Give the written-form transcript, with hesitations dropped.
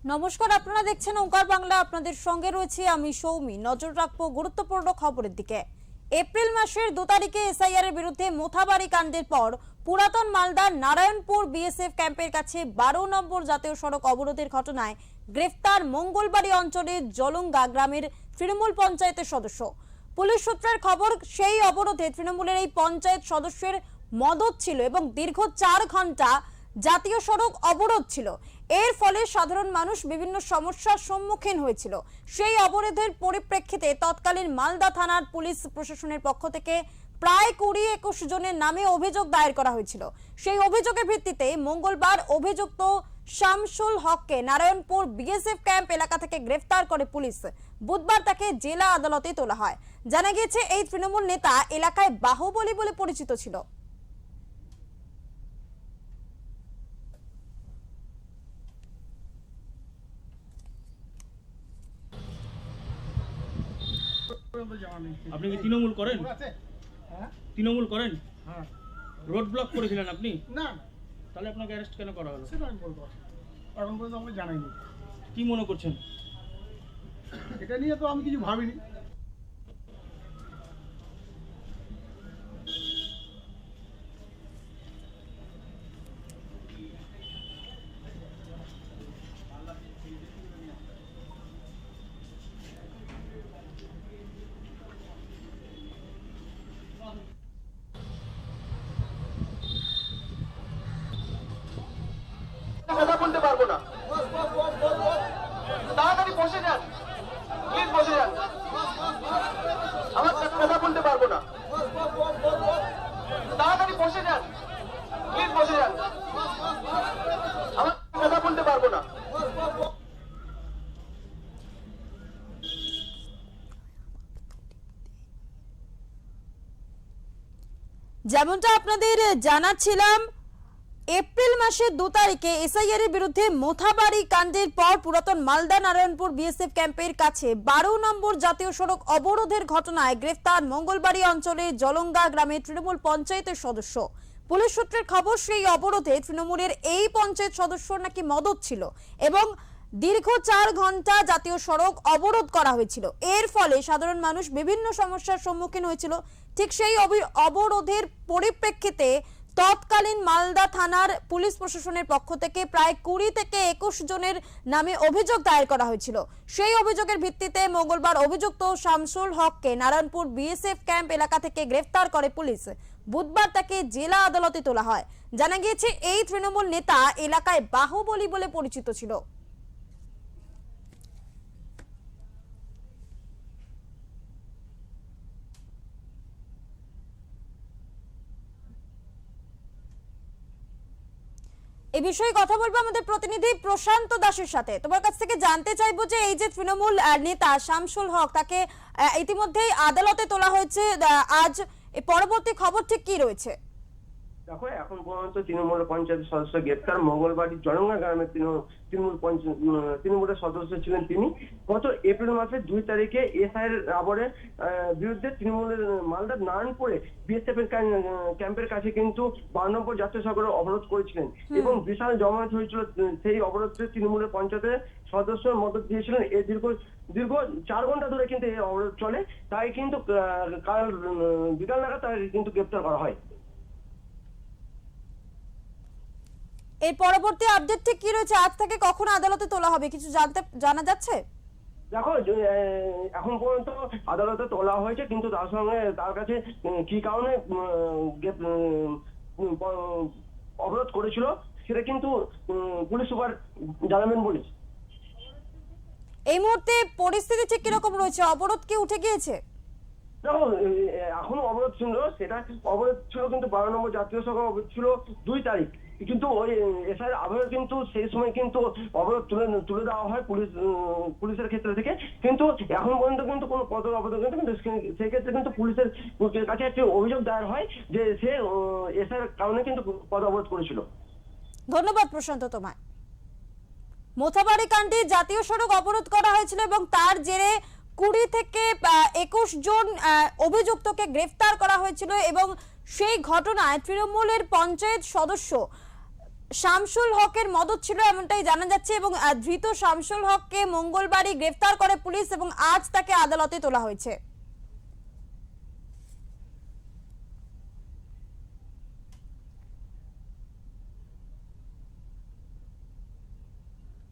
নমস্কার, আপনারা দেখছেন ওঙ্কার বাংলা। আপনাদের সঙ্গে রয়েছে আমি সৌমি। নজর রাখবো গুরুত্বপূর্ণ খবরের দিকে। এপ্রিল মাসের 2 তারিখে এসআইআর এর বিরুদ্ধে মোথাবাড়ি কাণ্ডের পর পুরাতন মালদার নারায়ণপুর বিএসএফ ক্যাম্পের কাছে 12 নম্বর জাতীয় সড়ক অবরোধের ঘটনায় গ্রেফতার মঙ্গলবাড়ি অঞ্চলের জলঙ্গা গ্রামের তৃণমূল পঞ্চায়েতের সদস্য। পুলিশ সূত্রের খবর, সেই অবরোধে তৃণমূলের এই পঞ্চায়েত সদস্যের মদত ছিল এবং দীর্ঘ 4 ঘন্টা জাতীয় সড়ক অবরোধ ছিল। এর ফলে সাধারণ মানুষ বিভিন্ন সমস্যার সম্মুখীন হয়েছিল। সেই অবরোধের পরিপ্রেক্ষিতে তৎকালীন মালদা থানার পুলিশ প্রশাসনের পক্ষ থেকে প্রায় 20-21 জনের নামে অভিযোগ দায়ের করা হয়েছিল। সেই অভিযোগের ভিত্তিতে মঙ্গলবার অভিযুক্ত শামসুল হককে নারায়ণপুর বিএসএফ ক্যাম্প এলাকা থেকে গ্রেফতার করে পুলিশ। বুধবার তাকে জেলা আদালতে তোলা হয়। জানা গিয়েছে, এই তৃণমূল নেতা এলাকায় বাহুবলী বলে পরিচিত ছিল। আপনি কি তৃণমূল করেন? তৃণমূল করেন? হ্যাঁ। রোড ব্লক করেছিলেন আপনি? না, তাহলে আপনাকে অ্যারেস্ট কেন করা হলো? সেটা আমি বলতে পারছি না। এখন পর্যন্ত আমাকে জানাইনি। কি মনে করছেন? এটা নিয়ে তো আমি কিছু ভাবিনি। কথা বলতে পারবো না, তাড়াতাড়ি বসে যান, প্লিজ বসে যান। আমার কথা বলতে পারবো না, তাড়াতাড়ি বসে যান, প্লিজ বসে যান। আমার কথা বলতে পারবো না। যেমনটা আপনাদের জানাচ্ছিলাম, এপ্রিল মাসের 2 তারিখে এসআইআর এর বিরুদ্ধে মোথাবাড়ি কাণ্ডের পর পুরাতন মালদা নারায়ণপুর বিএসএফ ক্যাম্পের কাছে 12 নম্বর জাতীয় সড়ক অবরোধের ঘটনায় গ্রেফতার মঙ্গলবাড়ি অঞ্চলের জলঙ্গা গ্রামের তৃণমূল পঞ্চায়েতের সদস্য। পুলিশ সূত্রের খবর, সেই অবরোধে তৃণমূলের এই পঞ্চায়েত সদস্যর নাকি মদত ছিল এবং দীর্ঘ 4 ঘন্টা জাতীয় সড়ক অবরোধ করা হয়েছিল। এর ফলে সাধারণ মানুষ বিভিন্ন সমস্যার সম্মুখীন হয়েছিল। ঠিক সেই অবরোধের পরিপ্রেক্ষিতে তৎকালীন মালদা থানার পুলিশ প্রশাসনের পক্ষ থেকে প্রায় 20-21 জনের নামে অভিযোগ দায়ের করা হয়েছিল। সেই অভিযোগের ভিত্তিতে মঙ্গলবার অভিযুক্ত শামসুল হককে নারায়ণপুর বিএসএফ ক্যাম্প এলাকা থেকে গ্রেফতার করে পুলিশ। বুধবার তাকে জেলা আদালতে তোলা হয়। জানা গিয়েছে, এই তৃণমূল নেতা এলাকায় বাহুবলী বলে পরিচিত ছিল। এই বিষয়ে কথা বলবো আমাদের প্রতিনিধি প্রশান্ত দাসের সাথে। তোমার কাছ থেকে জানতে চাইবো যে এই যে তৃণমূল নেতা শামসুল হক, তাকে ইতিমধ্যেই আদালতে তোলা হয়েছে আজ, পরবর্তী খবর ঠিক কি রয়েছে? দেখো, এখন পর্যন্ত তৃণমূল পঞ্চায়েত সদস্য গ্রেপ্তার মঙ্গলবাড়ির জলঙ্গা গ্রামের তৃণমূলের সদস্য ছিলেন তিনি। গত এপ্রিল মাসের 2 তারিখে এসআইআর আবরের বিরুদ্ধে তৃণমূলের মালদার নারায়ণপুরে বিএসএফ ক্যাম্পের কাছে কিন্তু 12 নম্বর জাতীয় সড়ক অবরোধ করেছিলেন এবং বিশাল জমায়েত হয়েছিল। সেই অবরোধে তৃণমূলের পঞ্চায়েতের সদস্য মদত দিয়েছিলেন। এই দীর্ঘ 4 ঘন্টা ধরে কিন্তু এই অবরোধ চলে। তাই কিন্তু কাল বিকাল নাগাদ তাকে কিন্তু গ্রেপ্তার করা হয়। এর পরবর্তী আপডেট ঠিক কি রয়েছে? আজ থেকে কখন আদালতে তোলা হবে, কিছু জানা যাচ্ছে? দেখো, এখন পর্যন্ত আদালতে তোলা হয়েছে, কিন্তু তার সঙ্গে তার কাছে কি কারণে অবরোধ করেছিল সেটা কিন্তু পুলিশ সুপার জানাবেন বলেছে। এই মুহূর্তে পরিস্থিতি ঠিক কিরকম রয়েছে? অবরোধ কি উঠে গিয়েছে? দেখো, এখনো অবরোধ ছিল, সেটা অবরোধ ছিল কিন্তু 12 নম্বর জাতীয় সড়ক অবরোধ ছিল 2 তারিখ, কিন্তু ওই এসআইআর আবহে কিন্তু সেই সময় কিন্তু অবরোধ তুলে দেওয়া হয় পুলিশের ক্ষেত্রে থেকে। কিন্তু এখন পর্যন্ত কিন্তু কোনো পদ অবরোধ কিন্তু সেই ক্ষেত্রে কিন্তু পুলিশের কাছে একটি অভিযোগ দায়ের হয় যে সে এসআইআর কারণে কিন্তু পদ অবরোধ করেছিল। ধন্যবাদ প্রশান্ত তোমায়। মোথাবাড়ি কাণ্ডে জাতীয় সড়ক অবরোধ করা হয়েছিল এবং তার জেরে 20-21 জন অভিযুক্তকে গ্রেফতার করা হয়েছিল এবং সেই ঘটনায় তৃণমূলের পঞ্চায়েত সদস্য শামসুল হকের মদত ছিল এমনটাই জানা যাচ্ছে এবং ধৃত শামসুল হককে মঙ্গলবারই গ্রেফতার করে পুলিশ এবং আজ তাকে আদালতে তোলা হয়েছে।